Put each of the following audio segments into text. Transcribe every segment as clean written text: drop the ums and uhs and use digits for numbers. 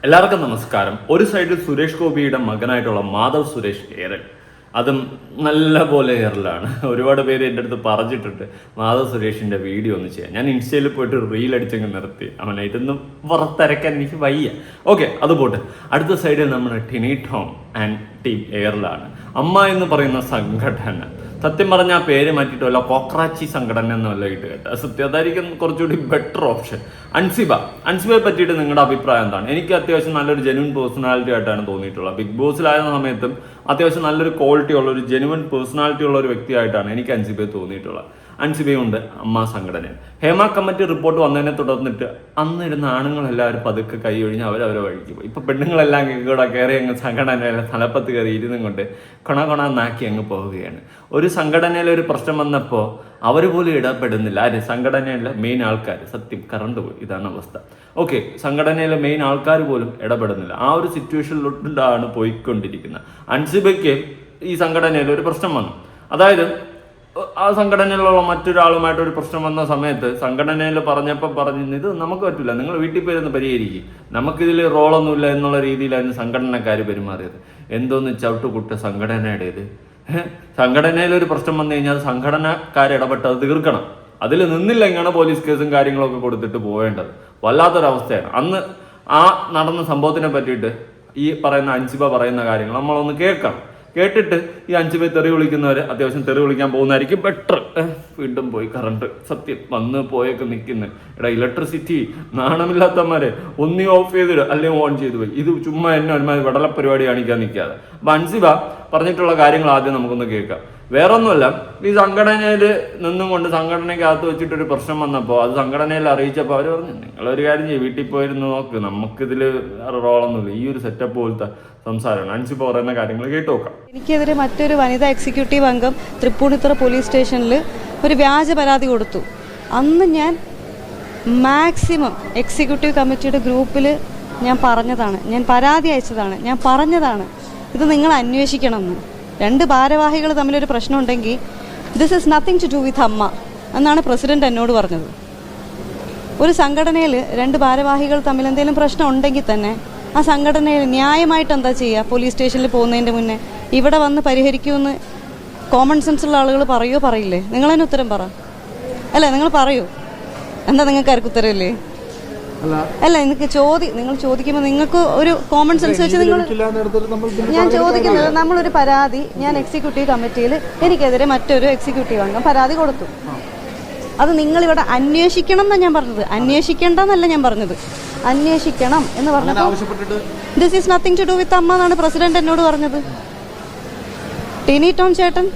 എല്ലാവർക്കും നമസ്കാരം. ഒരു സൈഡിൽ സുരേഷ് ഗോപിയുടെ മകനായിട്ടുള്ള മാധവ് സുരേഷ് ഏരൽ, അതും നല്ല പോലെ ഏറലാണ്. ഒരുപാട് പേര് എൻ്റെ അടുത്ത് പറഞ്ഞിട്ടുണ്ട് മാധവ് സുരേഷിന്റെ വീഡിയോ ഒന്ന് ചെയ്യാൻ. ഞാൻ ഇൻസ്റ്റയിൽ പോയിട്ട് റീൽ അടിച്ചങ്ങ് നിർത്തി. അവനായിട്ടൊന്നും പുറത്തിറക്കാൻ എനിക്ക് വയ്യ. ഓക്കെ, അത് പോട്ടെ. അടുത്ത സൈഡിൽ നമ്മുടെ ടിനി ടോം ആൻഡ് ടീം ഏറലാണ്. അമ്മ എന്ന് പറയുന്ന സംഘടന, സത്യം പറഞ്ഞ ആ പേര് മാറ്റിയിട്ട് വല്ല കോക്രാച്ചി സംഘടന എന്നല്ല ഇട്ട് കേട്ടോ. സത്യം അതായിരിക്കും കുറച്ചുകൂടി ബെറ്റർ ഓപ്ഷൻ. അൻസിബയെ പറ്റിയിട്ട് നിങ്ങളുടെ അഭിപ്രായം എന്താണ്? എനിക്ക് അത്യാവശ്യം നല്ലൊരു ജെന്യൂൻ പേഴ്സണാലിറ്റി ആയിട്ടാണ് തോന്നിയിട്ടുള്ളത്. ബിഗ് ബോസിലായിരുന്ന സമയത്തും അത്യാവശ്യം നല്ലൊരു ക്വാളിറ്റി ഉള്ള ഒരു ജെന്യൂൻ പേഴ്സണാലിറ്റി ഉള്ള ഒരു വ്യക്തിയായിട്ടാണ് എനിക്ക് അൻസിബയെ തോന്നിയിട്ടുള്ളത്. അൻസിബയുണ്ട് അമ്മ സംഘടന. ഹേമ കമ്മിറ്റി റിപ്പോർട്ട് വന്നതിനെ തുടർന്നിട്ട് അന്നിരുന്ന ആണുങ്ങളെല്ലാവരും പതുക്കെ കൈ ഒഴിഞ്ഞ് അവരവരെ വഴിക്ക് പോയി. ഇപ്പൊ പെണ്ണുങ്ങളെല്ലാം കൂടെ കയറി അങ്ങ് സംഘടനയിലെ തലപ്പത്ത് കയറി ഇരുന്നും കൊണ്ട് കൊണാക്കി അങ്ങ് പോവുകയാണ്. ഒരു സംഘടനയിൽ ഒരു പ്രശ്നം വന്നപ്പോൾ അവർ പോലും ഇടപെടുന്നില്ല. ആര്? സംഘടനയിലെ മെയിൻ ആൾക്കാർ. സത്യം, കറണ്ട് പോയി. ഇതാണ് അവസ്ഥ. ഓക്കെ, സംഘടനയിലെ മെയിൻ ആൾക്കാർ പോലും ഇടപെടുന്നില്ല. ആ ഒരു സിറ്റുവേഷനിലോട്ടാണ് പോയിക്കൊണ്ടിരിക്കുന്നത്. അൻസിബയ്ക്ക് ഈ സംഘടനയിൽ ഒരു പ്രശ്നം വന്നു. അതായത് ആ സംഘടനയിലുള്ള മറ്റൊരാളുമായിട്ട് ഒരു പ്രശ്നം വന്ന സമയത്ത് സംഘടനയിൽ പറഞ്ഞു ഇത് നമുക്ക് പറ്റില്ല, നിങ്ങൾ വീട്ടിൽ പോയിരുന്ന് പരിഹരിക്കും, നമുക്കിതിൽ റോളൊന്നുമില്ല എന്നുള്ള രീതിയിലായിരുന്നു സംഘടനക്കാർ പെരുമാറിയത്. എന്തോന്ന് ചവിട്ടുകുട്ട സംഘടനയുടേത്. സംഘടനയിൽ ഒരു പ്രശ്നം വന്നു കഴിഞ്ഞാൽ സംഘടനക്കാരിടപെട്ട് അത് തീർക്കണം. അതിൽ നിന്നില്ല ഇങ്ങനെ പോലീസ് കേസും കാര്യങ്ങളൊക്കെ കൊടുത്തിട്ട് പോവേണ്ടത്. വല്ലാത്തൊരവസ്ഥയാണ്. അന്ന് ആ നടന്ന സംഭവത്തിനെ പറ്റിയിട്ട് ഈ പറയുന്ന അൻസിബ പറയുന്ന കാര്യങ്ങൾ നമ്മളൊന്ന് കേൾക്കണം. കേട്ടിട്ട് ഈ അൻസിബയെ തെറി വിളിക്കുന്നവര് അത്യാവശ്യം തെറി വിളിക്കാൻ പോകുന്നതായിരിക്കും ബെറ്റർ. വീണ്ടും പോയി കറണ്ട്. സത്യം, വന്ന് പോയൊക്കെ നിൽക്കുന്നത്. ഇലക്ട്രിസിറ്റി നാണമില്ലാത്തമാരെ ഒന്നി ഓഫ് ചെയ്തിട് അല്ലെങ്കിൽ ഓൺ ചെയ്തു പോയി. ഇത് ചുമ്മാ എന്നെ ഒരുമാതിരി വടല പരിപാടി കാണിക്കാൻ നിൽക്കാതെ. അപ്പൊ അൻസിബ പറഞ്ഞിട്ടുള്ള കാര്യങ്ങൾ ആദ്യം നമുക്കൊന്ന് കേൾക്കാം. വേറൊന്നുമല്ല, ഈ സംഘടനയിൽ നിന്നും കൊണ്ട് സംഘടനയ്ക്കകത്ത് വെച്ചിട്ടൊരു പ്രശ്നം വന്നപ്പോൾ അത് സംഘടനയിൽ അറിയിച്ചപ്പോൾ അവർ പറഞ്ഞു, നിങ്ങളൊരു കാര്യം ചെയ്യും, വീട്ടിൽ പോയിരുന്ന് നോക്ക്, നമുക്കിതിൽ റോളൊന്നുമില്ല. ഈ ഒരു സെറ്റപ്പ് പോലത്തെ സംസാരമാണ്. അൻസിബ പറയുന്ന കാര്യങ്ങൾ കേട്ടു നോക്കാം. എനിക്കെതിരെ മറ്റൊരു വനിതാ എക്സിക്യൂട്ടീവ് അംഗം തൃപ്പൂണിത്തുറ പോലീസ് സ്റ്റേഷനിൽ ഒരു വ്യാജ പരാതി കൊടുത്തു. അന്ന് ഞാൻ മാക്സിമം എക്സിക്യൂട്ടീവ് കമ്മിറ്റിയുടെ ഗ്രൂപ്പിൽ ഞാൻ പറഞ്ഞതാണ്, ഞാൻ പരാതി അയച്ചതാണ്, ഞാൻ പറഞ്ഞതാണ് ഇത് നിങ്ങൾ അന്വേഷിക്കണം എന്ന്. രണ്ട് ഭാരവാഹികൾ തമ്മിലൊരു പ്രശ്നം ഉണ്ടെങ്കിൽ this is nothing to do with AMMA എന്നാണ് പ്രസിഡന്റ് എന്നോട് പറഞ്ഞത്. ഒരു സംഘടനയിൽ രണ്ട് ഭാരവാഹികൾ തമ്മിൽ എന്തെങ്കിലും പ്രശ്നം ഉണ്ടെങ്കിൽ തന്നെ ആ സംഘടനയിൽ ന്യായമായിട്ട് എന്താ ചെയ്യുക? പോലീസ് സ്റ്റേഷനിൽ പോകുന്നതിൻ്റെ മുന്നേ ഇവിടെ വന്ന് പരിഹരിക്കുമെന്ന് കോമൺ സെൻസ് ഉള്ള ആളുകൾ പറയുമോ പറയില്ലേ? നിങ്ങളതിന് ഉത്തരം പറ. അല്ലേ, നിങ്ങൾ പറയൂ. എന്താ നിങ്ങൾക്ക് ആർക്കും ഉത്തരവില്ലേ? അല്ല, നിങ്ങൾ ചോദിക്കുമ്പോൾ നിങ്ങൾക്ക് ഒരു കോമൺ സെൻസ് വെച്ച് നിങ്ങൾ ഞാൻ ചോദിക്കുന്നത്, നമ്മളൊരു പരാതി, ഞാൻ എക്സിക്യൂട്ടീവ് കമ്മിറ്റിയിൽ എനിക്കെതിരെ മറ്റൊരു എക്സിക്യൂട്ടീവ് അംഗം പരാതി കൊടുത്തു. അത് നിങ്ങളിവിടെ അന്വേഷിക്കണം എന്നാണ് ഞാൻ പറഞ്ഞത്, അന്വേഷിക്കേണ്ടെന്നല്ല ഞാൻ പറഞ്ഞത്. അന്വേഷിക്കണം എന്ന് പറഞ്ഞപ്പോൾ this is nothing to do with AMMA എന്നാണ് പ്രസിഡന്റ് എന്നോട് പറഞ്ഞത്. ടിനി ടോം ചേട്ടൻ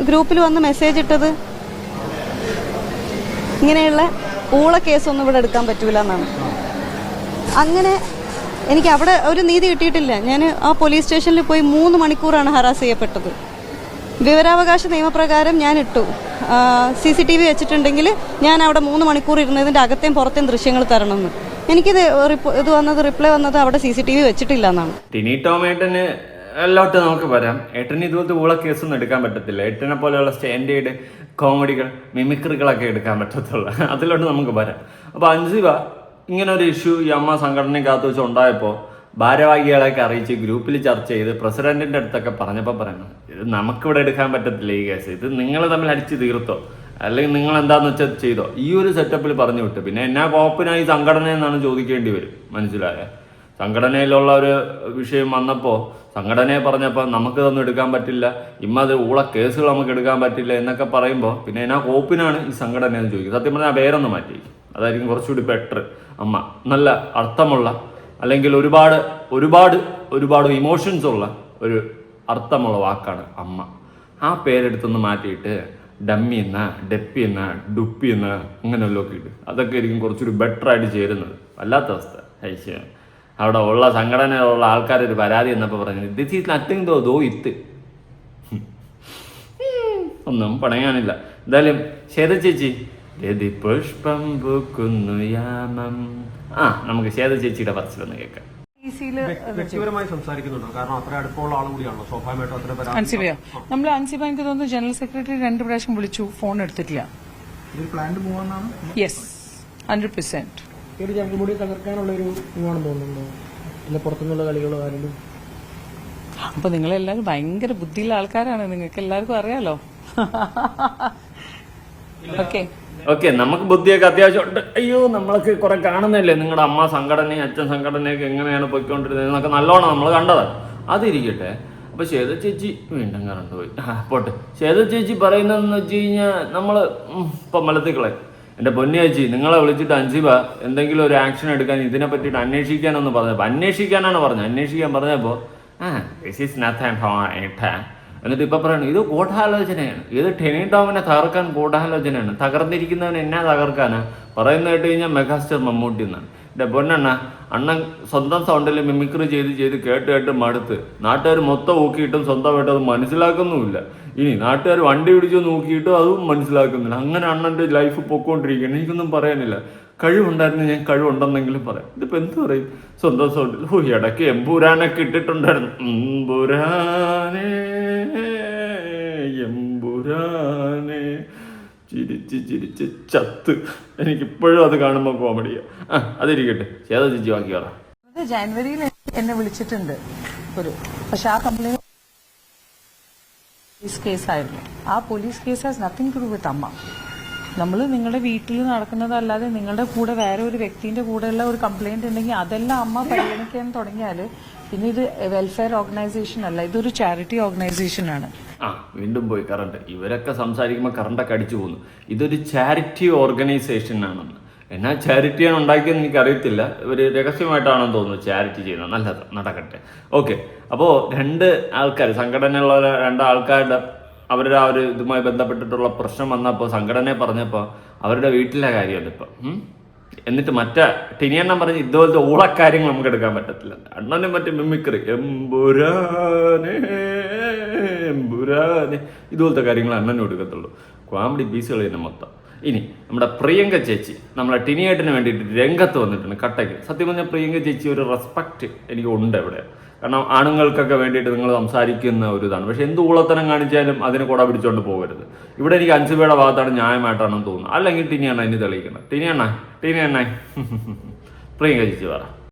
ഗ്രൂപ്പിൽ വന്ന് മെസ്സേജ് ഇട്ടത് ഇങ്ങനെയുള്ള ഊള കേസൊന്നും ഇവിടെ എടുക്കാൻ പറ്റൂല എന്നാണ്. അങ്ങനെ എനിക്ക് അവിടെ ഒരു നീതി കിട്ടിയിട്ടില്ല. ഞാൻ ആ പോലീസ് സ്റ്റേഷനിൽ പോയി 3 മണിക്കൂറാണ് ഹറാസ് ചെയ്യപ്പെട്ടത്. വിവരാവകാശ നിയമപ്രകാരം ഞാൻ ഇട്ടു, CCTV വെച്ചിട്ടുണ്ടെങ്കിൽ ഞാൻ അവിടെ 3 മണിക്കൂർ ഇരുന്നതിൻ്റെ അകത്തേയും പുറത്തേയും ദൃശ്യങ്ങൾ തരണമെന്ന്. എനിക്കിത് റിപ്ലൈ വന്നത് അവിടെ CCTV വെച്ചിട്ടില്ല എന്നാണ്. ടിനി ടോം ഏട്ടന് എല്ലാവട്ടും നമുക്ക് വരാം. ഏട്ടന് ഇതുപോലത്തെ ഊള കേസൊന്നും എടുക്കാൻ പറ്റത്തില്ല. ഏട്ടനെ പോലെയുള്ള സ്റ്റാൻഡേർഡ് കോമഡികൾ, മിമിക്രികളൊക്കെ എടുക്കാൻ പറ്റത്തുള്ളൂ. അതിലോട്ട് നമുക്ക് വരാം. അപ്പോൾ അൻസിബ ഇങ്ങനെ ഒരു ഇഷ്യൂ ഈ അമ്മ സംഘടനയ്ക്കകത്ത് വെച്ച് ഉണ്ടായപ്പോൾ ഭാരവാഹികളെയൊക്കെ അറിയിച്ച് ഗ്രൂപ്പിൽ ചർച്ച ചെയ്ത് പ്രസിഡന്റിന്റെ അടുത്തൊക്കെ പറഞ്ഞപ്പോൾ പറയണം, ഇത് നമുക്കിവിടെ എടുക്കാൻ പറ്റത്തില്ല ഈ കേസ്, ഇത് നിങ്ങൾ തമ്മിൽ അടിച്ച് തീർത്തോ, അല്ലെങ്കിൽ നിങ്ങൾ എന്താന്ന് വെച്ചാൽ ചെയ്തോ. ഈ ഒരു സെറ്റപ്പിൽ പറഞ്ഞു വിട്ടു. പിന്നെ എന്നാ കോപ്പിനായി സംഘടന എന്നാണ് ചോദിക്കേണ്ടി വരും. മനസ്സിലായ? സംഘടനയിലുള്ള ഒരു വിഷയം വന്നപ്പോൾ സംഘടനയെ പറഞ്ഞപ്പോൾ നമുക്ക് ഇതൊന്നും എടുക്കാൻ പറ്റില്ല, ഇമ്മത് ഊള കേസുകൾ നമുക്ക് എടുക്കാൻ പറ്റില്ല എന്നൊക്കെ പറയുമ്പോൾ പിന്നെ എന്നാ കോപ്പിനാണ് ഈ സംഘടന എന്ന് ചോദിക്കും. സത്യം പറഞ്ഞാൽ ആ പേരൊന്നും മാറ്റി, അതായിരിക്കും കുറച്ചുകൂടി ബെറ്റർ. അമ്മ നല്ല അർത്ഥമുള്ള, അല്ലെങ്കിൽ ഒരുപാട് ഇമോഷൻസ് ഉള്ള ഒരു അർത്ഥമുള്ള വാക്കാണ് അമ്മ. ആ പേരെടുത്തൊന്ന് മാറ്റിയിട്ട് ഡമ്മി എന്ന, ഡെപ്പി എന്ന, ഡുപ്പി എന്ന അങ്ങനെയുള്ളതൊക്കെ ഇട്ട് അതൊക്കെ ആയിരിക്കും കുറച്ചൊരു ബെറ്റർ ആയിട്ട് ചേരുന്നത്. വല്ലാത്ത അവസ്ഥ. അവിടെ ഉള്ള സംഘടനയിലുള്ള ആൾക്കാരൊരു പരാതി എന്നപ്പോൾ പറഞ്ഞു ദിസ് ഈസ് നത്തിങ് ദോ ഇത്ത്. ഒന്നും പണയാനില്ല. എന്തായാലും ശ്വേത ചേച്ചി പുഷ്പം പൂക്കുന്നു യാമം. നമുക്ക് ശ്വേത ചേച്ചിയുടെ പറച്ചിലൊന്ന് കേൾക്കാം. വ്യക്തിപരമായി സംസാരിക്കുന്നുണ്ടോ? കാരണം അത്ര അടുപ്പമുള്ള ആൾ കൂടിയാണോ സ്വാഭാവികമായിട്ടും അത്ര പരാതി. അൻസിബ എനിക്ക് തോന്നുന്നു ജനറൽ സെക്രട്ടറി 2 പ്രാവശ്യം വിളിച്ചു, ഫോൺ എടുത്തിട്ടില്ല. പ്ലാന്റ് പോകാനാണ്? യെസ്, 100%. ജനറൽ ബോഡി തകർക്കാനുള്ള ഒരു തോന്നുന്നുണ്ടോ? അല്ല പുറത്തുനിന്നുള്ള കളികളോ ആരെങ്കിലും? അപ്പൊ നിങ്ങളെല്ലാവരും ഭയങ്കര ബുദ്ധിയുള്ള ആൾക്കാരാണ്, നിങ്ങൾക്ക് എല്ലാവർക്കും അറിയാലോ. ഓക്കെ ഓക്കെ, നമുക്ക് ബുദ്ധിയൊക്കെ അത്യാവശ്യം ഉണ്ട്. അയ്യോ, നമ്മളൊക്കെ കുറെ കാണുന്നല്ലേ നിങ്ങളുടെ അമ്മ സംഘടനയും അച്ഛൻ സംഘടനയൊക്കെ എങ്ങനെയാണ് പോയിക്കൊണ്ടിരുന്നത് എന്നൊക്കെ നല്ലോണം നമ്മൾ കണ്ടതാണ്. അതിരിക്കട്ടെ. അപ്പൊ ശ്വേത ചേച്ചി വീണ്ടും കറണ്ട് പോയി, പോട്ടെ. ശ്വേത ചേച്ചി പറയുന്നതെന്ന് വെച്ച് കഴിഞ്ഞാൽ നമ്മള് ഇപ്പം മലത്തിക്കളെ എൻ്റെ പൊന്നു ചേച്ചി, നിങ്ങളെ വിളിച്ചിട്ട് അൻസിബ എന്തെങ്കിലും ഒരു ആക്ഷൻ എടുക്കാൻ ഇതിനെ പറ്റിയിട്ട് അന്വേഷിക്കാനൊന്ന് പറഞ്ഞപ്പോൾ, അന്വേഷിക്കാനാണ് പറഞ്ഞത്, അന്വേഷിക്കാൻ പറഞ്ഞപ്പോൾ ദിസ് ഈസ് നത്തിങ്. എന്നിട്ട് ഇപ്പൊ പറയണം ഇത് ഗൂഢാലോചനയാണ്, ഇത് ടെനി ടോമിനെ തകർക്കാൻ ഗൂഢാലോചനയാണ്, തകർന്നിരിക്കുന്നവൻ എന്നാ തകർക്കാനാ പറയുന്ന കേട്ട് കഴിഞ്ഞാൽ മെഗാസ്റ്റാർ മമ്മൂട്ടി എന്നാണ്. എൻ്റെ പൊന്നെണ്ണ, അണ്ണൻ സ്വന്തം സൗണ്ടിൽ മിമിക്രി ചെയ്ത് കേട്ട് മടുത്ത് നാട്ടുകാർ മൊത്തം ഊക്കിയിട്ടും സ്വന്തമായിട്ട് അത് മനസ്സിലാക്കുന്നുമില്ല. ഇനി നാട്ടുകാർ വണ്ടി പിടിച്ചു നോക്കിയിട്ടും അതും മനസ്സിലാക്കുന്നില്ല. അങ്ങനെ അണ്ണൻ്റെ ലൈഫ് പൊക്കോണ്ടിരിക്കുകയാണ്. എനിക്കൊന്നും പറയാനില്ല. കഴിവുണ്ടായിരുന്നു, ഞാൻ കഴിവുണ്ടെന്നെങ്കിലും പറയാം. ഇതിപ്പോൾ എന്ത് പറയും സ്വന്തം സൗണ്ടിൽ? ഇടയ്ക്ക് എമ്പുരാനൊക്കെ ഇട്ടിട്ടുണ്ടായിരുന്നു. എമ്പുരാനെ ചിരിച്ച് ചത്ത്. എനിക്കിപ്പോഴും അത് കാണുമ്പോൾ കോമഡിയാ. അതിരിക്കട്ടെ, ചേതാ ചേച്ചി ബാക്കി പറ. ജനുവരിയിൽ എന്നെ വിളിച്ചിട്ടുണ്ട് പക്ഷെ ആ കംപ്ലൈന്റ് പോലീസ് കേസായിരുന്നു. ആ police case has nothing to do with അമ്മ. നമ്മൾ നിങ്ങളുടെ വീട്ടിൽ നടക്കുന്നതല്ലാതെ നിങ്ങളുടെ കൂടെ വേറെ ഒരു വ്യക്തിന്റെ കൂടെയുള്ള ഒരു കംപ്ലൈന്റ് ഉണ്ടെങ്കിൽ അതെല്ലാം അമ്മ പരിഗണിക്കാൻ തുടങ്ങിയാൽ പിന്നെ ഇത് വെൽഫെയർ ഓർഗനൈസേഷൻ അല്ല, ഇതൊരു ചാരിറ്റി ഓർഗനൈസേഷൻ ആണ്. വീണ്ടും പോയി കറണ്ട്. ഇവരൊക്കെ സംസാരിക്കുമ്പോൾ കറണ്ടൊക്കെ അടിച്ചു പോകുന്നു. ഇതൊരു ചാരിറ്റി ഓർഗനൈസേഷൻ ആണെന്ന്. എന്നാ ചാരിറ്റിയാണ് ഉണ്ടാക്കിയെന്ന് എനിക്കറിയത്തില്ല. ഇവർ രഹസ്യമായിട്ടാണെന്ന് തോന്നുന്നു ചാരിറ്റി ചെയ്യുന്നത്. നല്ലത്, നടക്കട്ടെ. ഓക്കെ, അപ്പോൾ രണ്ട് ആൾക്കാർ, സംഘടനയുള്ള രണ്ട് ആൾക്കാരുടെ അവരുടെ ആ ഒരു ഇതുമായി ബന്ധപ്പെട്ടിട്ടുള്ള പ്രശ്നം വന്നപ്പോൾ സംഘടനയെ പറഞ്ഞപ്പോൾ അവരുടെ വീട്ടിലെ കാര്യമല്ല ഇപ്പം. എന്നിട്ട് മറ്റേ ടിനിയണ്ണം പറഞ്ഞ് ഇതുപോലത്തെ ഊളക്കാര്യങ്ങൾ നമുക്ക് എടുക്കാൻ പറ്റത്തില്ല. അണ്ണനും മറ്റേ മിമിക്രി എമ്പുരാനെ ഇതുപോലത്തെ കാര്യങ്ങൾ അണ്ണനും എടുക്കത്തുള്ളൂ. കോമഡി പീസുകൾ തന്നെ മൊത്തം. ഇനി നമ്മുടെ പ്രിയങ്ക ചേച്ചി നമ്മളെ ടിനിയേട്ടിന് വേണ്ടിയിട്ട് രംഗത്ത് വന്നിട്ടുണ്ട് കട്ടയ്ക്ക്. സത്യം പറഞ്ഞാൽ പ്രിയങ്ക ചേച്ചി ഒരു റെസ്പെക്റ്റ് എനിക്ക് ഉണ്ട് ഇവിടെ. കാരണം ആണുങ്ങൾക്കൊക്കെ വേണ്ടിയിട്ട് നിങ്ങൾ സംസാരിക്കുന്ന ഒരു ഇതാണ്. പക്ഷെ എന്ത് ഊളത്തനം കാണിച്ചാലും അതിന് കൂടെ പിടിച്ചോണ്ട് പോകരുത്. ഇവിടെ എനിക്ക് അൻസിബയുടെ ഭാഗത്താണ് ന്യായമായിട്ടാണെന്ന് തോന്നുന്നത്. അല്ലെങ്കിൽ ടിനിയണ്ണ ഇനി തെളിയിക്കണം. ടിനിയണ്ണ പ്രിയങ്ക ചേച്ചി പറ.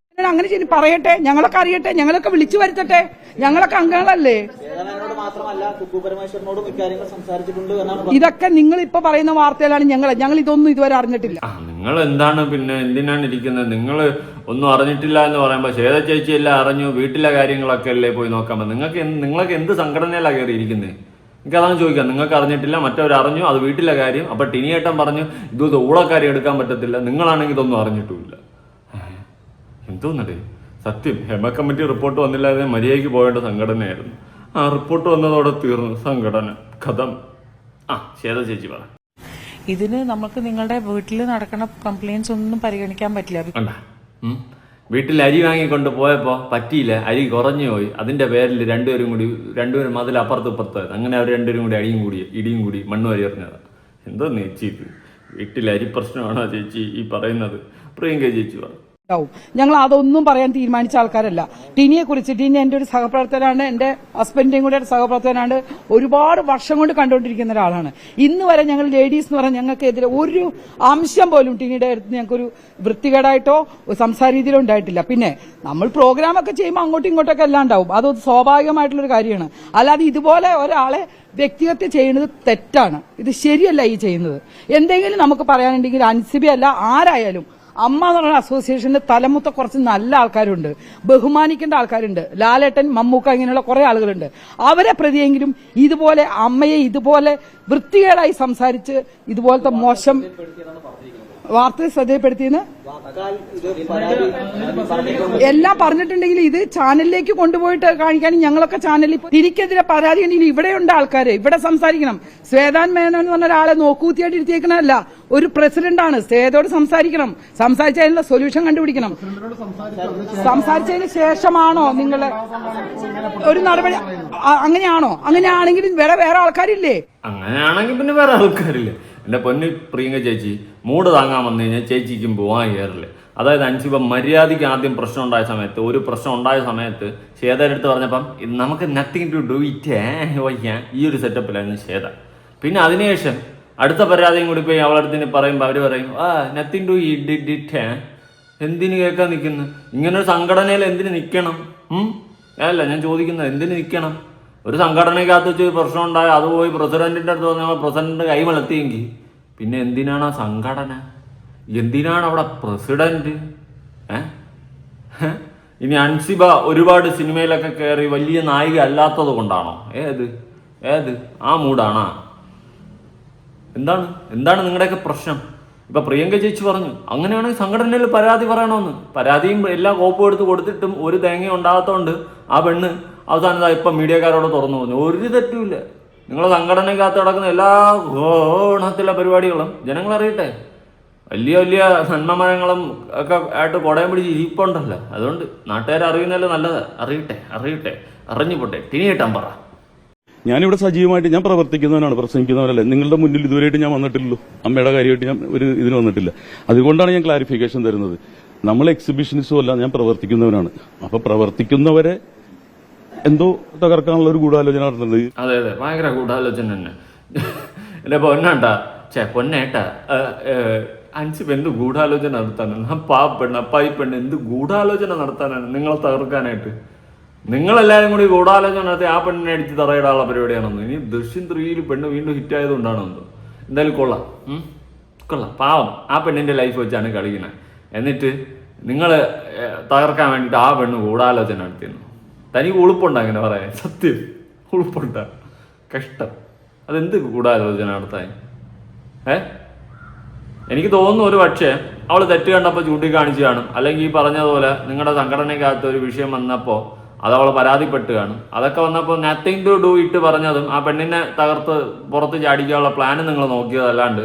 അങ്ങനെ ശരി പറയട്ടെ, ഞങ്ങളൊക്കെ അറിയട്ടെ, ഞങ്ങളൊക്കെ വിളിച്ചു വരുത്തട്ടെ, ഞങ്ങളൊക്കെ അംഗങ്ങളല്ലേ. ഇതൊക്കെ നിങ്ങൾ ഇപ്പൊ പറയുന്ന വാർത്തയിലാണ്. ഞങ്ങൾ ഇതൊന്നും ഇതുവരെ അറിഞ്ഞിട്ടില്ല. നിങ്ങൾ എന്താണ് പിന്നെ എന്തിനാണ് ഇരിക്കുന്നത്? നിങ്ങൾ ഒന്നും അറിഞ്ഞിട്ടില്ല എന്ന് പറയുമ്പോൾ ശ്വേത ചേച്ചി എല്ലാം അറിഞ്ഞു, വീട്ടിലെ കാര്യങ്ങളൊക്കെ അല്ലേ പോയി നോക്കാൻ പറ്റും. നിങ്ങളൊക്കെ എന്ത് സംഘടനയിലാണ് കയറി ഇരിക്കുന്നത്? എനിക്കതാണ് ചോദിക്കാം. നിങ്ങൾക്ക് അറിഞ്ഞിട്ടില്ല, മറ്റവരറിഞ്ഞു, അത് വീട്ടിലെ കാര്യം. അപ്പൊ ടിനിയേട്ടൻ പറഞ്ഞു ഇതൊന്നും ഊളക്കാരി എടുക്കാൻ പറ്റത്തില്ല, നിങ്ങളാണെങ്കിൽ ഇതൊന്നും അറിഞ്ഞിട്ടുമില്ല. എന്തോന്നടേ സത്യം. ഹെമ കമ്മിറ്റി റിപ്പോർട്ട് വന്നില്ലാതെ മര്യാദയ്ക്ക് പോകേണ്ട സംഘടനയായിരുന്നു. ആ റിപ്പോർട്ട് വന്നതോടെ തീർന്നു സംഘടന കഥം. ശ്വേത ചേച്ചി പറ. ഇതിന് നമുക്ക് നിങ്ങളുടെ വീട്ടിൽ നടക്കുന്ന കംപ്ലൈന്റ്സ് ഒന്നും പരിഗണിക്കാൻ പറ്റില്ല. വീട്ടിൽ അരി വാങ്ങിക്കൊണ്ട് പോയപ്പോ പറ്റിയില്ല, അരി കുറഞ്ഞു പോയി. അതിന്റെ പേരിൽ രണ്ടുപേരും മതിൽ അപ്പുറത്ത് ഇപ്പുറത്ത്. അങ്ങനെ അവർ രണ്ടുപേരും കൂടി ഇടിയും കൂടി മണ്ണ് വരി എറിഞ്ഞത്. എന്തോ ചേച്ചി ഇത് വീട്ടിൽ അരി പ്രശ്നമാണോ ചേച്ചി ഈ പറയുന്നത്? പ്രിയങ്ക ചേച്ചി പറ. ഞങ്ങൾ അതൊന്നും പറയാൻ തീരുമാനിച്ച ആൾക്കാരല്ല. ടിനിയെ കുറിച്ച്, ടിനി എന്റെ ഒരു സഹപ്രവർത്തകനാണ്, എന്റെ ഹസ്ബൻഡിന്റെയും കൂടെ സഹപ്രവർത്തകനാണ്, ഒരുപാട് വർഷം കൊണ്ട് കണ്ടുകൊണ്ടിരിക്കുന്ന ഒരാളാണ്. ഇന്ന് വരെ ഞങ്ങൾ ലേഡീസ് എന്ന് പറഞ്ഞാൽ ഞങ്ങൾക്കെതിരെ ഒരു അംശം പോലും ടിനിയുടെ അടുത്ത് ഞങ്ങൾക്കൊരു വൃത്തികേടായിട്ടോ സംസാര രീതിയിലോ ഉണ്ടായിട്ടില്ല. പിന്നെ നമ്മൾ പ്രോഗ്രാമൊക്കെ ചെയ്യുമ്പോൾ അങ്ങോട്ടും ഇങ്ങോട്ടൊക്കെ എല്ലാം ഉണ്ടാവും, അത് സ്വാഭാവികമായിട്ടുള്ളൊരു കാര്യമാണ്. അല്ലാതെ ഇതുപോലെ ഒരാളെ വ്യക്തിഗത ചെയ്യുന്നത് തെറ്റാണ്. ഇത് ശരിയല്ല ഈ ചെയ്യുന്നത്. എന്തെങ്കിലും നമുക്ക് പറയാനുണ്ടെങ്കിൽ അൻസിബി അല്ല ആരായാലും അമ്മ എന്ന് പറയുന്ന അസോസിയേഷന്റെ തലമുത്ത കുറച്ച് നല്ല ആൾക്കാരുണ്ട്, ബഹുമാനിക്കേണ്ട ആൾക്കാരുണ്ട്. ലാലേട്ടൻ, മമ്മൂക്ക, ഇങ്ങനെയുള്ള കുറെ ആളുകളുണ്ട്. അവരെ പ്രതിയെങ്കിലും ഇതുപോലെ അമ്മയെ ഇതുപോലെ വൃത്തികേടായി സംസാരിച്ച് ഇതുപോലത്തെ മോശം വാർത്തയെ ശ്രദ്ധപ്പെടുത്തിയെന്ന് എല്ലാം പറഞ്ഞിട്ടുണ്ടെങ്കിൽ ഇത് ചാനലിലേക്ക് കൊണ്ടുപോയിട്ട് കാണിക്കാനും ഞങ്ങളൊക്കെ ചാനലിൽ തിരിക്കെതിരെ പരാതി ഉണ്ടെങ്കിൽ ഇവിടെയുണ്ട് ആൾക്കാര്, ഇവിടെ സംസാരിക്കണം. ശ്വേതാൻ മേനോൻ എന്ന് പറഞ്ഞ ഒരാളെ നോക്കൂത്തിയായിട്ട് ഇരുത്തിയേക്കണമല്ല, ഒരു പ്രസിഡന്റാണ്. ശ്വേതയോട് സംസാരിക്കണം, സംസാരിച്ചതിനുള്ള സൊല്യൂഷൻ കണ്ടുപിടിക്കണം. സംസാരിച്ചതിന് ശേഷമാണോ നിങ്ങൾ ഒരു നടപടി? അങ്ങനെയാണോ? അങ്ങനെയാണെങ്കിൽ വേറെ ആൾക്കാരില്ലേ? അങ്ങനെയാണെങ്കിൽ പിന്നെ വേറെ ആൾക്കാരില്ലേ? എൻ്റെ പൊന്നി പ്രിയങ്ക ചേച്ചി, മൂട് താങ്ങാൻ വന്നു കഴിഞ്ഞാൽ ചേച്ചിക്കും പോകാൻ കയറില്ലേ. അതായത് അൻസിബ മര്യാദയ്ക്ക് ആദ്യം പ്രശ്നം ഉണ്ടായ സമയത്ത്, ഒരു പ്രശ്നം ഉണ്ടായ സമയത്ത് ശ്വേതയുടെ അടുത്ത് പറഞ്ഞപ്പം നമുക്ക് നത്തിങ് ടു ഡു ഇറ്റ് വയ്ക്കാൻ ഈ ഒരു സെറ്റപ്പിലായിരുന്നു ശ്വേത. പിന്നെ അതിനുശേഷം അടുത്ത പരാതിയും കൂടി പോയി അവളടുത്തിന് പറയുമ്പോൾ അവർ പറയും നത്തിങ് ടു ഇറ്റ് എന്തിന് കേൾക്കാൻ നിൽക്കുന്നു? ഇങ്ങനൊരു സംഘടനയിൽ എന്തിന് നിൽക്കണം? അല്ല ഞാൻ ചോദിക്കുന്നത്, എന്തിന് നിൽക്കണം? ഒരു സംഘടനയ്ക്കകത്ത് വെച്ച് പ്രശ്നം ഉണ്ടായി അത് പോയി പ്രസിഡന്റിന്റെ അടുത്ത് വന്നാൽ പ്രസിഡന്റ് കൈമലത്തിയെങ്കിൽ പിന്നെ എന്തിനാണ് ആ സംഘടന? എന്തിനാണ് അവിടെ പ്രസിഡന്റ്? ഇനി അൻസിബ ഒരുപാട് സിനിമയിലൊക്കെ കയറി വലിയ നായിക അല്ലാത്തത് കൊണ്ടാണോ? ഏത് ആ മൂടാണോ? എന്താണ് നിങ്ങളുടെയൊക്കെ പ്രശ്നം? ഇപ്പൊ പ്രിയങ്ക ചേച്ചി പറഞ്ഞു അങ്ങനെയാണെങ്കിൽ സംഘടനയിൽ പരാതി പറയണമെന്ന്. പരാതിയും എല്ലാ കോപ്പും എടുത്ത് കൊടുത്തിട്ടും ഒരു തേങ്ങ ഉണ്ടാകാത്തോണ്ട് ആ പെണ്ണ് അവസാനം ഇപ്പം മീഡിയക്കാരോട് തുറന്നു പറഞ്ഞു ഒരു തെറ്റുമില്ല. നിങ്ങളെ സംഘടനയ്ക്കകത്ത് നടക്കുന്ന എല്ലാ ഓണത്തിലെ പരിപാടികളും ജനങ്ങൾ അറിയട്ടെ. വലിയ വലിയ നന്മമരങ്ങളും ഒക്കെ ആയിട്ട് കുടയം പിടിച്ച് ഇരിപ്പുണ്ടല്ലോ. അതുകൊണ്ട് നാട്ടുകാർ അറിയുന്നതല്ലേ നല്ലത്. അറിയട്ടെ അറിഞ്ഞു പോട്ടെ. ടിനിയേട്ടാൻ പറ. ഞാനിവിടെ സജീവമായിട്ട് ഞാൻ പ്രവർത്തിക്കുന്നവനാണ്, പ്രസംഗിക്കുന്നവരല്ല. നിങ്ങളുടെ മുന്നിൽ ഇതുവരെയായിട്ട് ഞാൻ വന്നിട്ടില്ലല്ലോ. അമ്മയുടെ കാര്യമായിട്ട് ഞാൻ ഒരു ഇതിന് വന്നിട്ടില്ല. അതുകൊണ്ടാണ് ഞാൻ ക്ലാരിഫിക്കേഷൻ തരുന്നത്. നമ്മൾ എക്സിബിഷനിസ്റ്റും അല്ല, ഞാൻ പ്രവർത്തിക്കുന്നവനാണ്. അപ്പൊ പ്രവർത്തിക്കുന്നവരെ എന്തോ തകർക്കാനുള്ള ഒരു ഗൂഢാലോചന നടത്തുന്നത്. അതെ ഭയങ്കര ഗൂഢാലോചന തന്നെ. എന്റെ പൊന്നേട്ടാ അൻസിബ എന്ത് ഗൂഢാലോചന നടത്താനാണ്? പാപ്പെണ്ണ അപ്പായിപ്പെണ്ണ എന്ത് ഗൂഢാലോചന നടത്താനാണ് നിങ്ങളെ തകർക്കാനായിട്ട്? നിങ്ങളെല്ലാവരും കൂടി ഗൂഢാലോചന നടത്തി ആ പെണ്ണിനെ അടിച്ച് തറയിടാനുള്ള പരിപാടിയാണെന്ന്. ഇനി ദൃശ്യം 3 പെണ്ണ് വീണ്ടും ഹിറ്റായതുകൊണ്ടാണോ എന്തോ? എന്തായാലും കൊള്ളാം. പാവം ആ പെണ്ണിന്റെ ലൈഫ് വെച്ചാണ് കളിക്കുന്നത്. എന്നിട്ട് നിങ്ങൾ തകർക്കാൻ വേണ്ടിയിട്ട് ആ പെണ്ണ് ഗൂഢാലോചന നടത്തിയെന്നു. തനിക്ക് ഉളുപ്പുണ്ട് അങ്ങനെ പറയാൻ? സത്യം ഉളുപ്പുണ്ട? കഷ്ടം. അതെന്ത് ഗൂഢാലോചന നടത്താൻ? എനിക്ക് തോന്നുന്നു ഒരു പക്ഷേ അവൾ തെറ്റ് കണ്ടപ്പോൾ ചൂണ്ടിക്കാണിച്ചു കാണും. അല്ലെങ്കിൽ ഈ പറഞ്ഞതുപോലെ നിങ്ങളുടെ സംഘടനയ്ക്കകത്ത് ഒരു വിഷയം വന്നപ്പോൾ അത് അവൾ പരാതിപ്പെട്ട് കാണും. അതൊക്കെ വന്നപ്പോൾ നത്തിങ് ടു ഡു ഇട്ട് പറഞ്ഞതും ആ പെണ്ണിനെ തകർത്ത് പുറത്ത് ചാടിക്കാനുള്ള പ്ലാന് നിങ്ങൾ നോക്കിയതല്ലാണ്ട്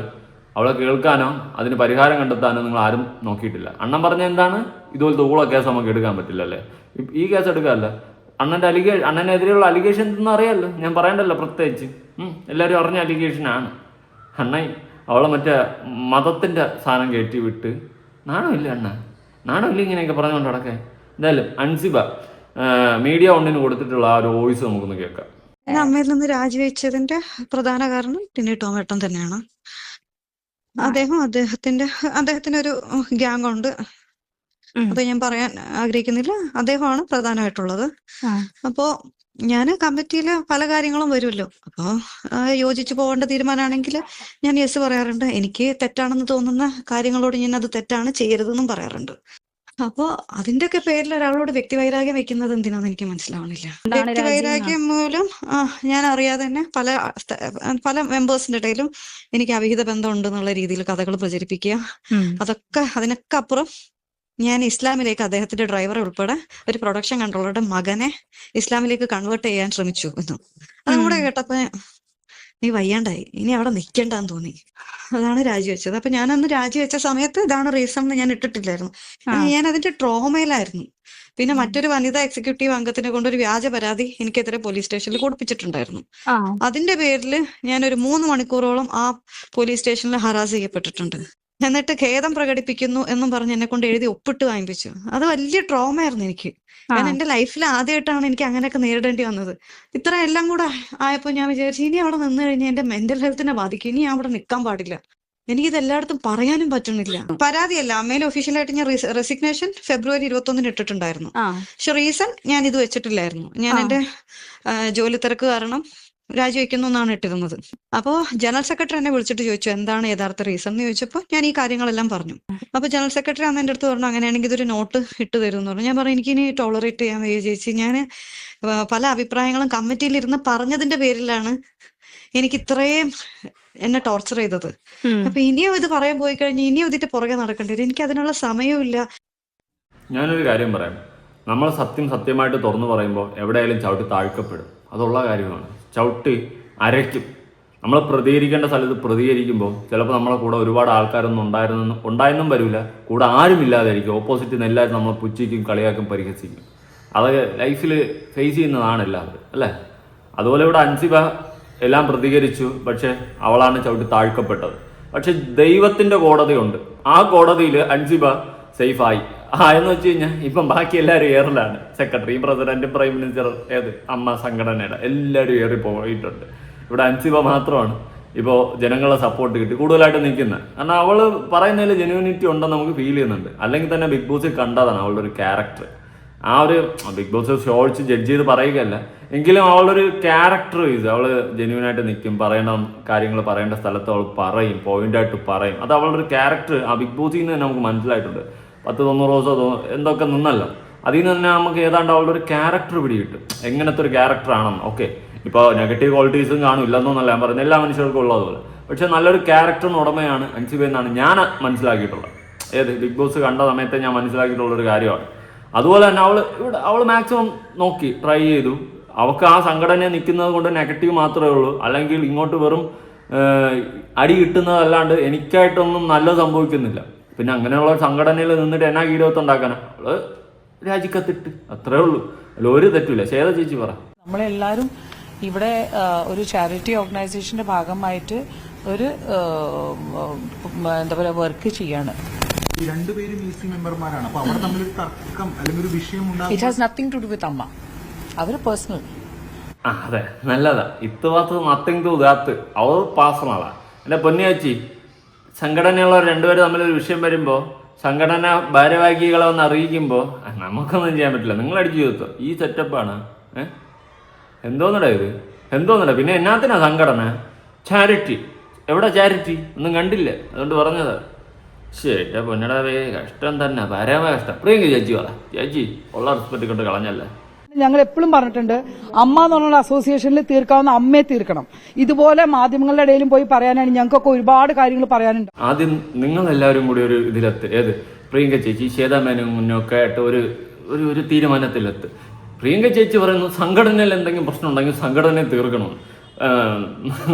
അവളെ കേൾക്കാനോ അതിന് പരിഹാരം കണ്ടെത്താനോ നിങ്ങൾ ആരും നോക്കിയിട്ടില്ല. അണ്ണൻ പറഞ്ഞ എന്താണ്? ഇതുപോലത്തെ ഊള കേസ് നമുക്ക് എടുക്കാൻ പറ്റില്ലല്ലേ? ഈ കേസ് എടുക്കാമല്ല. അണ്ണനെതിരെയുള്ള അലിഗേഷൻ എന്തെന്ന് അറിയാമല്ലോ. ഞാൻ പറയണ്ടല്ലോ പ്രത്യേകിച്ച്. എല്ലാവരും അറിഞ്ഞ അലിഗേഷനാണ്. അണ്ണൻ അവളെ മറ്റേ മതത്തിന്റെ സാധനം കയറ്റി വിട്ട് നാണമില്ല ഇങ്ങനെയൊക്കെ പറഞ്ഞുകൊണ്ട് നടക്കേ. എന്തായാലും അൻസിബ മീഡിയ ഒന്നിന് കൊടുത്തിട്ടുള്ള ആ ഒരു വോയിസ് നമുക്കൊന്ന് കേൾക്കാം. അമ്മയിൽ നിന്ന് രാജിവെച്ചതിന്റെ പ്രധാന കാരണം ടിനി ടോമേട്ടൻ തന്നെയാണ്. അദ്ദേഹത്തിന് ഒരു ഗ്യാങ് ഉണ്ട്. അത് ഞാൻ പറയാൻ ആഗ്രഹിക്കുന്നില്ല. അദ്ദേഹമാണ് പ്രധാനമായിട്ടുള്ളത്. അപ്പോ ഞാന് കമ്മിറ്റിയില് പല കാര്യങ്ങളും വരുമല്ലോ. അപ്പോ യോജിച്ചു പോകേണ്ട തീരുമാനമാണെങ്കിൽ ഞാൻ യെസ് പറയാറുണ്ട്. എനിക്ക് തെറ്റാണെന്ന് തോന്നുന്ന കാര്യങ്ങളോട് ഞാൻ അത് തെറ്റാണ് ചെയ്യരുതെന്നും പറയാറുണ്ട്. അപ്പോ അതിന്റെയൊക്കെ പേരിൽ ഒരാളോട് വ്യക്തിവൈരാഗ്യം വെക്കുന്നത് എന്തിനാന്ന് എനിക്ക് മനസ്സിലാവണില്ല. വ്യക്തിവൈരാഗ്യം മൂലം ഞാൻ അറിയാതെ തന്നെ പല മെമ്പേഴ്സിന്റെ ഇടയിലും എനിക്ക് അവിഹിത ബന്ധം ഉണ്ടെന്നുള്ള രീതിയിൽ കഥകൾ പ്രചരിപ്പിക്കുക. അതിനൊക്കെ അപ്പുറം ഞാൻ ഇസ്ലാമിലേക്ക് അദ്ദേഹത്തിന്റെ ഡ്രൈവറെ ഉൾപ്പെടെ ഒരു പ്രൊഡക്ഷൻ കൺട്രോളറുടെ മകനെ ഇസ്ലാമിലേക്ക് കൺവേർട്ട് ചെയ്യാൻ ശ്രമിച്ചു എന്നും അതും കൂടെ കേട്ടപ്പോ നീ വയ്യാണ്ടായി, ഇനി അവിടെ നിൽക്കണ്ടെന്ന് തോന്നി. അതാണ് രാജിവെച്ചത്. അപ്പൊ ഞാനന്ന് രാജിവെച്ച സമയത്ത് ഇതാണ് റീസൺ എന്ന് ഞാൻ ഇട്ടിട്ടില്ലായിരുന്നു. ഞാൻ അതിന്റെ ട്രോമയിലായിരുന്നു. പിന്നെ മറ്റൊരു വനിതാ എക്സിക്യൂട്ടീവ് അംഗത്തിനെ കൊണ്ട് ഒരു വ്യാജ പരാതി എനിക്കെതിരെ പോലീസ് സ്റ്റേഷനിൽ കൊടുപ്പിച്ചിട്ടുണ്ടായിരുന്നു. അതിന്റെ പേരിൽ ഞാനൊരു 3 മണിക്കൂറോളം ആ പോലീസ് സ്റ്റേഷനിൽ ഹറാസ് ചെയ്യപ്പെട്ടിട്ടുണ്ട്. എന്നിട്ട് ഖേദം പ്രകടിപ്പിക്കുന്നു എന്നും പറഞ്ഞ് എന്നെ കൊണ്ട് എഴുതി ഒപ്പിട്ട് വാങ്ങിപ്പിച്ചു. അത് വലിയ ട്രോമയായിരുന്നു എനിക്ക്. കാരണം എന്റെ ലൈഫിൽ ആദ്യമായിട്ടാണ് എനിക്ക് അങ്ങനെയൊക്കെ നേരിടേണ്ടി വന്നത്. ഇത്ര എല്ലാം കൂടെ ആയപ്പോ ഞാൻ വിചാരിച്ചു ഇനി അവിടെ നിന്ന് കഴിഞ്ഞാൽ എന്റെ മെന്റൽ ഹെൽത്തിനെ ബാധിക്കും. ഇനി അവിടെ നിൽക്കാൻ പാടില്ല. എനിക്കിത് എല്ലായിടത്തും പറയാനും പറ്റുന്നില്ല. പരാതിയല്ല, അമ്മയിൽ ഒഫീഷ്യലായിട്ട് ഞാൻ റെസിഗ്നേഷൻ ഫെബ്രുവരി 21 ഇട്ടിട്ടുണ്ടായിരുന്നു. പക്ഷെ റീസൺ ഞാൻ ഇത് വെച്ചിട്ടില്ലായിരുന്നു. ഞാൻ എന്റെ ജോലി തിരക്ക് കാരണം രാജിവെക്കുന്നു എന്നാണ് ഇട്ടിരുന്നത്. അപ്പോ ജനറൽ സെക്രട്ടറി എന്നെ വിളിച്ചിട്ട് ചോദിച്ചു എന്താണ് യഥാർത്ഥ റീസൺ എന്ന് ചോദിച്ചപ്പോൾ ഞാൻ ഈ കാര്യങ്ങളെല്ലാം പറഞ്ഞു. അപ്പൊ ജനറൽ സെക്രട്ടറി അന്ന് എൻ്റെ അടുത്ത് പറഞ്ഞു അങ്ങനെയാണെങ്കിൽ ഇതൊരു നോട്ട് ഇട്ട് തരും എന്ന് പറഞ്ഞു. ഞാൻ പറഞ്ഞു എനിക്കിനി ടോളറേറ്റ് ചെയ്യാൻ വയ്യ ചേച്ചി. ഞാൻ പല അഭിപ്രായങ്ങളും കമ്മിറ്റിയിൽ ഇരുന്ന് പറഞ്ഞതിന്റെ പേരിലാണ് എനിക്ക് ഇത്രയും എന്നെ ടോർച്ചർ ചെയ്തത്. അപ്പൊ ഇനിയും ഇത് പറയാൻ പോയി കഴിഞ്ഞാൽ ഇനിയും ഇതിന്റെ പുറകെ നടക്കേണ്ടി വരും. എനിക്ക് അതിനുള്ള സമയവും ഇല്ല. ഞാനൊരു കാര്യം പറയാം. നമ്മൾ സത്യമായിട്ട് തുറന്നു പറയുമ്പോൾ എവിടെയായാലും ചവിട്ടി താഴ്ക്കപ്പെടും. അതുള്ള കാര്യമാണ്. ചവിട്ടി അരയ്ക്കും. നമ്മൾ പ്രതികരിക്കേണ്ട സ്ഥലത്ത് പ്രതികരിക്കുമ്പോൾ ചിലപ്പോൾ നമ്മളെ കൂടെ ഒരുപാട് ആൾക്കാരൊന്നും ഉണ്ടായെന്നും വരില്ല. കൂടെ ആരും ഇല്ലാതായിരിക്കും. ഓപ്പോസിറ്റിൽ നിന്ന് എല്ലാവരും നമ്മളെ പുച്ഛിക്കും, കളിയാക്കും, പരിഹസിക്കും. അത് ലൈഫിൽ ഫേസ് ചെയ്യുന്നതാണ് എല്ലാവരും, അല്ലേ? അതുപോലെ ഇവിടെ അൻസിബ എല്ലാം പ്രതികരിച്ചു. പക്ഷെ അവളാണ് ചവിട്ടി താഴ്ക്കപ്പെട്ടത്. പക്ഷെ ദൈവത്തിന്റെ കോടതിയുണ്ട്. ആ കോടതിയിൽ അൻസിബ സേഫായി. എന്ന് വെച്ച് കഴിഞ്ഞാൽ ഇപ്പം ബാക്കി എല്ലാവരും എയറിലാണ്. സെക്രട്ടറിയും പ്രസിഡന്റും പ്രൈം മിനിസ്റ്റർ അമ്മ സംഘടനയുടെ എല്ലാവരും ഏറി പോയിട്ടുണ്ട്. ഇവിടെ അൻസിബ മാത്രമാണ് ഇപ്പോൾ ജനങ്ങളെ സപ്പോർട്ട് കിട്ടി കൂടുതലായിട്ട് നിൽക്കുന്നത്. കാരണം അവൾ പറയുന്നതിൽ ജെന്യൂനിറ്റി ഉണ്ടെന്ന് നമുക്ക് ഫീൽ ചെയ്യുന്നുണ്ട്. അല്ലെങ്കിൽ തന്നെ ബിഗ് ബോസിൽ കണ്ടതാണ് അവളുടെ ഒരു ക്യാരക്ടർ. ആ ഒരു ബിഗ് ബോസ് ഷോ അടിച്ച് ജഡ്ജ് ചെയ്ത് പറയുകയല്ല, എങ്കിലും അവളൊരു ക്യാരക്ടർ വൈസ് അവൾ ജെന്യൂനായിട്ട് നിൽക്കും. പറയേണ്ട കാര്യങ്ങൾ പറയേണ്ട സ്ഥലത്ത് അവൾ പറയും, പോയിന്റായിട്ട് പറയും. അത് അവളുടെ ഒരു ക്യാരക്ടർ ആ ബിഗ് ബോസിൽ നിന്ന് തന്നെ നമുക്ക് മനസ്സിലായിട്ടുണ്ട്. 10-90 ദിവസം എന്തൊക്കെ നിന്നല്ലോ, അതിൽ നിന്ന് തന്നെ നമുക്ക് ഏതാണ്ട് അവളുടെ ഒരു ക്യാരക്ടർ പിടികിട്ടും, എങ്ങനത്തെ ഒരു ക്യാരക്ടറാണെന്ന്. ഓക്കെ, ഇപ്പോൾ നെഗറ്റീവ് ക്വാളിറ്റീസും കാണും, ഇല്ലെന്നൊന്നല്ല ഞാൻ പറയുന്നത്, എല്ലാ മനുഷ്യർക്കും ഉള്ളതുപോലെ. പക്ഷെ നല്ലൊരു ക്യാരക്ടറിന് ഉടമയാണ് അൻസിബ എന്നാണ് ഞാൻ മനസ്സിലാക്കിയിട്ടുള്ളത്. ഏത് ബിഗ് ബോസ് കണ്ട സമയത്ത് ഞാൻ മനസ്സിലാക്കിയിട്ടുള്ളൊരു കാര്യമാണ്. അതുപോലെ തന്നെ അവൾ മാക്സിമം നോക്കി ട്രൈ ചെയ്തു. അവൾക്ക് ആ സംഘടനയെ നിൽക്കുന്നത് കൊണ്ട് നെഗറ്റീവ് മാത്രമേ ഉള്ളൂ, അല്ലെങ്കിൽ ഇങ്ങോട്ട് വെറും അടി കിട്ടുന്നതല്ലാണ്ട് എനിക്കായിട്ടൊന്നും നല്ലത് സംഭവിക്കുന്നില്ല. പിന്നെ അങ്ങനെയുള്ള സംഘടനയിൽ നിന്നിട്ട് എന്നാ കീടത്തുണ്ടാക്കാനാ? അവള് രാജിക്കത്തിട്ട് അത്രേ ഉള്ളൂ, അല്ല ഒരു തെറ്റില്ല. ശേത ചേച്ചി പറ. നമ്മളെല്ലാവരും ഇവിടെ ഒരു ചാരിറ്റി ഓർഗനൈസേഷന്റെ ഭാഗമായിട്ട് ഒരു എന്താ പറയുക വർക്ക് ചെയ്യാണ്. ഈ രണ്ടുപേരും EC മെമ്പർമാരാണ്. അപ്പൊ അവർ തമ്മിലൊരു തർക്കം അല്ലെങ്കിൽ ഒരു വിഷയം it has nothing to do with AMMA, അവർ പേഴ്സണൽ. അതെ, നല്ലതാ. ഇത്തുവാത്ത് നത്തിങ് ടു ദാത്ത്, അവർ പേഴ്സണലാ. എന്റെ പൊന്നിയാച്ചി, സംഘടനയുള്ള രണ്ടുപേരും തമ്മിലൊരു വിഷയം വരുമ്പോൾ സംഘടന ഭാരവാഹികളെ ഒന്ന് അറിയിക്കുമ്പോൾ നമുക്കൊന്നും ചെയ്യാൻ പറ്റില്ല. നിങ്ങൾ അടിച്ചു ചെയ്തോ, ഈ സെറ്റപ്പാണ്. എന്തോന്നടാ ഇത്, എന്തോന്നടാ? പിന്നെ എന്നാത്തിനാ സംഘടന? ചാരിറ്റി എവിടെ? ചാരിറ്റി ഒന്നും കണ്ടില്ല, അതുകൊണ്ട് പറഞ്ഞത്. ശരി പൊന്നടാവേ, കഷ്ടം തന്നെ, പരമ കഷ്ടം. പ്രിയങ്ക ചേച്ചി പറ. ചേച്ചി ഉള്ള റെസ്പെക്ട് കൊണ്ട് കളഞ്ഞല്ലേ. ഞങ്ങൾ എപ്പോഴും പറഞ്ഞിട്ടുണ്ട്, അമ്മ എന്ന് പറഞ്ഞ അസോസിയേഷനിൽ തീർക്കാവുന്ന അമ്മയെ തീർക്കണം. ഇതുപോലെ മാധ്യമങ്ങളുടെ ഇടയിലും പോയി പറയാനാണ് ഞങ്ങൾക്കൊക്കെ ഒരുപാട് കാര്യങ്ങൾ പറയാനുണ്ട്. ആദ്യം നിങ്ങൾ എല്ലാവരും കൂടി ഒരു ഇതിലെത്ത്, ഏത് പ്രിയങ്ക ചേച്ചി ശ്വേതാ മേനോനൊക്കെ ആയിട്ട് ഒരു തീരുമാനത്തിലെത്ത്. പ്രിയങ്ക ചേച്ചി പറയുന്നു സംഘടനയിൽ എന്തെങ്കിലും പ്രശ്നം ഉണ്ടെങ്കിൽ സംഘടനയെ തീർക്കണം.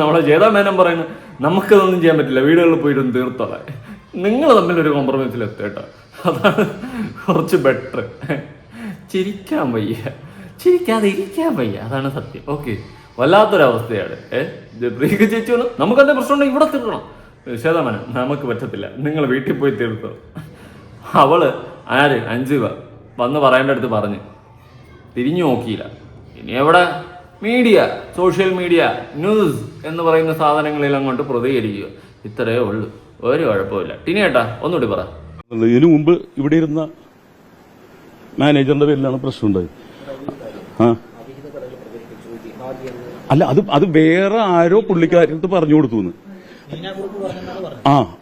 നമ്മളെ ശ്വേതാ മേനോൻ പറയുന്നു നമുക്കതൊന്നും ചെയ്യാൻ പറ്റില്ല, വീടുകളിൽ പോയിട്ടൊന്ന് തീർത്തോളാം. നിങ്ങൾ തമ്മിലൊരു കോംപ്രമൈസിലെത്തുക കേട്ടോ, അതാണ് കുറച്ച് ബെറ്റർ. ചിരിക്കാൻ വയ്യ, ചിരിക്കാതെ ഇരിക്കാൻ വയ്യ, അതാണ് സത്യം. ഓക്കെ, വല്ലാത്തൊരവസ്ഥയാണ്. പ്രിയങ്ക ചേച്ചി വന്നു നമുക്കെന്താ പ്രശ്നം ഉണ്ടെങ്കിൽ ഇവിടെ തീർക്കണം. ശ്വേതാമേനോൻ നമുക്ക് പറ്റത്തില്ല, നിങ്ങൾ വീട്ടിൽ പോയി തീർത്തോ. അവള് ആര് അൻസിബ വന്ന് പറയേണ്ട അടുത്ത് പറഞ്ഞ് തിരിഞ്ഞു നോക്കിയില്ല. ഇനി എവിടെ മീഡിയ, സോഷ്യൽ മീഡിയ, ന്യൂസ് എന്ന് പറയുന്ന സാധനങ്ങളിൽ അങ്ങോട്ട് പ്രതികരിക്കുക, ഇത്രയേ ഉള്ളൂ, ഒരു കുഴപ്പമില്ല. ടിനിയേട്ടാ ഒന്നുകൂടി പറ. ഇതിനു മുമ്പ് ഇവിടെ ഇരുന്ന മാനേജറിന്റെ പേരിലാണ് പ്രശ്നം ഉണ്ടായത്. അല്ല, അത് വേറെ ആരോ പുള്ളിക്കാരത്ത് പറഞ്ഞു കൊടുത്തു.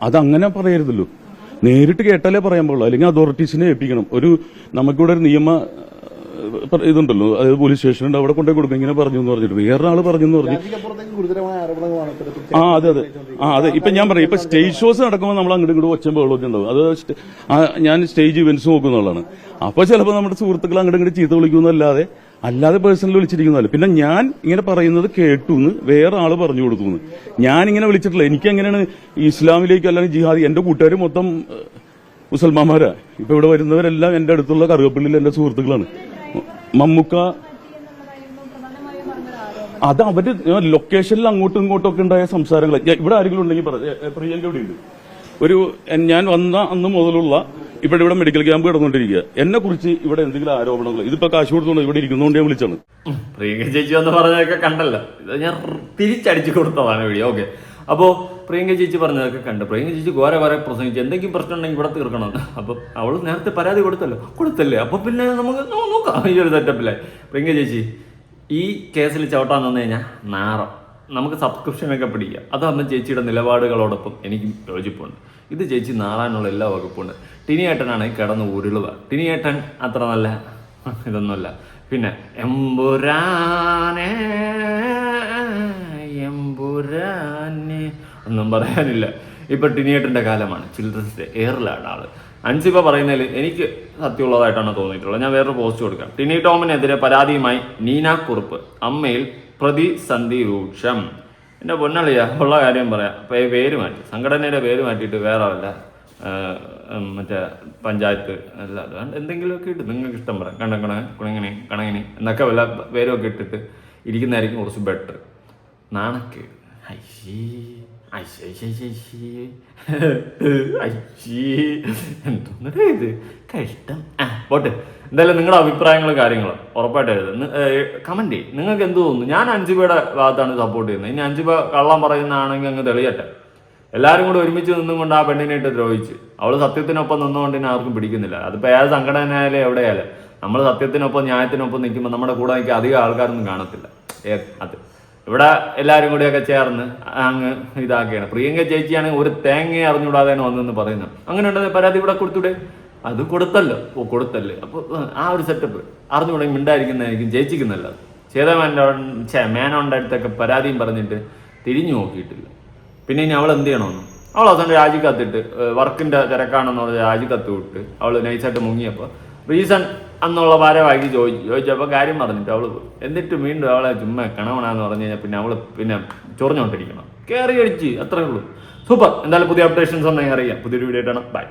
അതങ്ങനെ പറയരുതല്ലോ, നേരിട്ട് കേട്ടാലേ പറയാൻ പാടുള്ളൂ, അല്ലെങ്കിൽ അതോറിറ്റീസിനെ ഏൽപ്പിക്കണം. നമുക്കിവിടെ ഒരു നിയമ ഇതുണ്ടല്ലോ, അതായത് പോലീസ് സ്റ്റേഷനുണ്ട്, അവിടെ കൊണ്ടുപോയി കൊടുക്കും. ഇങ്ങനെ പറഞ്ഞു എന്ന് പറഞ്ഞിട്ട് വേറെ ആള് പറഞ്ഞു എന്ന് പറഞ്ഞു. അതെ. ഇപ്പൊ ഞാൻ പറയാം, ഇപ്പൊ സ്റ്റേജ് ഷോസ് നടക്കുമ്പോൾ നമ്മൾ അങ്ങോട്ട് ഇങ്ങോട്ട് ഒച്ചയും ബഹളമൊക്കെ ഉണ്ടാവും. അത് ഞാൻ സ്റ്റേജ് ഇവന്റ്സ് നോക്കുന്നതാണ്. അപ്പൊ ചിലപ്പോൾ നമ്മുടെ സുഹൃത്തുക്കൾ അങ്ങോട്ട് ഇങ്ങോട്ട് ചീത്ത വിളിക്കുന്നല്ലാതെ പേഴ്സണൽ വിളിച്ചിരിക്കുന്നതല്ല. പിന്നെ ഞാൻ ഇങ്ങനെ പറയുന്നത് കേട്ടു എന്ന് വേറെ ആള് പറഞ്ഞു കൊടുക്കുന്നു. ഞാൻ ഇങ്ങനെ വിളിച്ചിട്ടില്ല. എനിക്ക് എങ്ങനെയാണ് ഇസ്ലാമിലേക്ക് അല്ലെങ്കിൽ ജിഹാദി, എന്റെ കൂട്ടുകാർ മൊത്തം മുസൽമാന്മാരാ. ഇപ്പൊ ഇവിടെ വരുന്നവരെല്ലാം എന്റെ അടുത്തുള്ള കറുകപ്പള്ളിയിൽ എന്റെ സുഹൃത്തുക്കളാണ്. മമ്മൂക്ക അത് അവര് ലൊക്കേഷനിൽ അങ്ങോട്ടും ഇങ്ങോട്ടും ഒക്കെ ഉണ്ടായ സംസാരങ്ങൾ. ഇവിടെ ആരെങ്കിലും ഉണ്ടെങ്കിൽ പ്രിയങ്ക ഇവിടെ ഉണ്ട്. ഞാൻ വന്ന അന്ന് മുതലുള്ള ഇവിടെ മെഡിക്കൽ ക്യാമ്പ് കിടന്നുകൊണ്ടിരിക്കുക. എന്നെ കുറിച്ച് ഇവിടെ എന്തെങ്കിലും ആരോപണങ്ങൾ, ഇതിപ്പോ കാശ് കൊടുത്തോണ്ട് ഇവിടെ ഇരിക്കുന്നതുകൊണ്ട് ഞാൻ വിളിച്ചാണ്. പ്രിയങ്ക ചേച്ചി എന്ന് പറഞ്ഞതൊക്കെ കണ്ടല്ലോ, ഇത് ഞാൻ തിരിച്ചടിച്ചു കൊടുത്തതാണ് വീഡിയോ. ഓക്കെ, അപ്പോ പ്രിയങ്ക ചേച്ചി പറഞ്ഞതൊക്കെ കണ്ട് പ്രിയങ്ക ചേച്ചി കുറെ പ്രസംഗിച്ചു എന്തെങ്കിലും പ്രശ്നം ഉണ്ടെങ്കിൽ ഇവിടെ തീർക്കണമെന്ന്. അപ്പൊ അവള് നേരത്തെ പരാതി കൊടുത്തല്ലേ, അപ്പൊ പിന്നെ നമുക്ക് നോക്കാം ഈ ഒരു സെറ്റപ്പിലായി. പ്രിയങ്ക ചേച്ചി ഈ കേസിൽ ചവിട്ടാൻ വന്നു കഴിഞ്ഞാൽ നാറം, നമുക്ക് സബ്സ്ക്രിപ്ഷനൊക്കെ പിടിക്കാം. അതാകുമ്പോൾ ചേച്ചിയുടെ നിലപാടുകളോടൊപ്പം എനിക്ക് യോജിപ്പുണ്ട്. ഇത് ചേച്ചി നാറാനുള്ള എല്ലാ വകുപ്പുണ്ട്. ടിനിയേട്ടനാണ് കിടന്ന് ഉരുളുക. ടിനിയേട്ടൻ അത്ര നല്ല ഇതൊന്നുമല്ല. പിന്നെ എമ്പുരാനെ ഒന്നും പറയാനില്ല. ഇപ്പൊ ടിനിയേട്ടന്റെ കാലമാണ്. ചിൽഡ്രൻസ് ഡേ എയറിലാണ് ആള്. അൻസിബ പറയുന്നതിൽ എനിക്ക് സത്യമുള്ളതായിട്ടാണ് തോന്നിയിട്ടുള്ളത്. ഞാൻ വേറൊരു പോസ്റ്റ് കൊടുക്കാം. ടിനി ടോമിനെതിരെ പരാതിയുമായി നീന കുറുപ്പ്, അമ്മയിൽ പ്രതിസന്ധി രൂക്ഷം. എന്റെ പൊന്നളിയ ഉള്ള കാര്യം പറയാം. പേര് മാറ്റി, സംഘടനയുടെ പേര് മാറ്റിയിട്ട് വേറെ വല്ല മറ്റേ പഞ്ചായത്ത് അല്ലാതെ എന്തെങ്കിലുമൊക്കെ ഇട്ട് നിങ്ങൾക്ക് ഇഷ്ടം പറയാം. കണങ്ങിനി എന്നൊക്കെ വല്ല പേരൊക്കെ ഇട്ടിട്ട് ഇരിക്കുന്നതായിരിക്കും കുറച്ച് ബെറ്റർ. നാണക്കേട്. എന്തോന്നടേ ഇത് കഷ്ടം. പോട്ടെ, എന്തായാലും നിങ്ങളുടെ അഭിപ്രായങ്ങളും കാര്യങ്ങളും ഉറപ്പായിട്ട് കമന്റ് ചെയ്യും. നിങ്ങൾക്ക് എന്ത് തോന്നുന്നു? ഞാൻ അഞ്ജുബയുടെ ഭാഗത്താണ് സപ്പോർട്ട് ചെയ്യുന്നത്. ഇനി അഞ്ജുബ കള്ളം പറയുന്നതാണെങ്കിൽ അങ്ങ് തെളിയട്ടെ. എല്ലാവരും കൂടെ ഒരുമിച്ച് നിന്നും കൊണ്ട് ആ പെണ്ണിനായിട്ട് ദ്രോഹിച്ച് അവള് സത്യത്തിനൊപ്പം നിന്നുകൊണ്ട് തന്നെ ആർക്കും പിടിക്കുന്നില്ല. അതിപ്പോൾ ഏത് സംഘടനയായാലും എവിടെയായാലും നമ്മൾ സത്യത്തിനൊപ്പം ന്യായത്തിനൊപ്പം നിൽക്കുമ്പോൾ നമ്മുടെ കൂടെ നിൽക്കാൻ അധികം ആൾക്കാരൊന്നും കാണത്തില്ല. അത് ഇവിടെ എല്ലാവരും കൂടിയൊക്കെ ചേർന്ന് അങ്ങ് ഇതാക്കിയാണ്. പ്രിയങ്ക ചേച്ചിയാണെങ്കിൽ ഒരു തേങ്ങ അറിഞ്ഞുകൂടാതെയാണ് വന്നെന്ന് പറയുന്നത്. അങ്ങനെ ഉണ്ടെങ്കിൽ പരാതി ഇവിടെ കൊടുത്തൂടെ? അത് കൊടുത്തല്ലോ. കൊടുത്തല്ലേ. അപ്പോൾ ആ ഒരു സെറ്റപ്പ് അറിഞ്ഞുകൂടെ മിണ്ടായിരിക്കുന്നതായിരിക്കും ചേച്ചിക്ക് നല്ലത്. മേനോന്റെ അടുത്തൊക്കെ പരാതിയും പറഞ്ഞിട്ട് തിരിഞ്ഞു നോക്കിയിട്ടില്ല. പിന്നെ ഇനി അവൾ എന്ത് ചെയ്യണമെന്ന് അവൾ അവസാനം രാജിക്കത്തിട്ട് വർക്കിന്റെ തിരക്കാണെന്ന് പറഞ്ഞ് രാജിക്കത്ത് വിട്ട് അവൾ നൈസായിട്ട് മുങ്ങിയപ്പോൾ റീസൺ എന്നുള്ള ഭാരവാക്കി ചോദിച്ചപ്പോൾ കാര്യം പറഞ്ഞിട്ട് അവള് പോയി. എന്നിട്ട് വീണ്ടും അവളെ ചുമ്മാ കണവണാന്ന് പറഞ്ഞു കഴിഞ്ഞാൽ പിന്നെ അവള് പിന്നെ ചൊറിഞ്ഞോണ്ടിരിക്കണം. കയറി അടിച്ച് അത്രേ ഉള്ളൂ. സൂപ്പർ. എന്തായാലും പുതിയ അപ്ഡേഷൻസ് ഉണ്ടെങ്കിൽ അറിയാം. പുതിയൊരു വീഡിയോ ആണ്. ബൈ.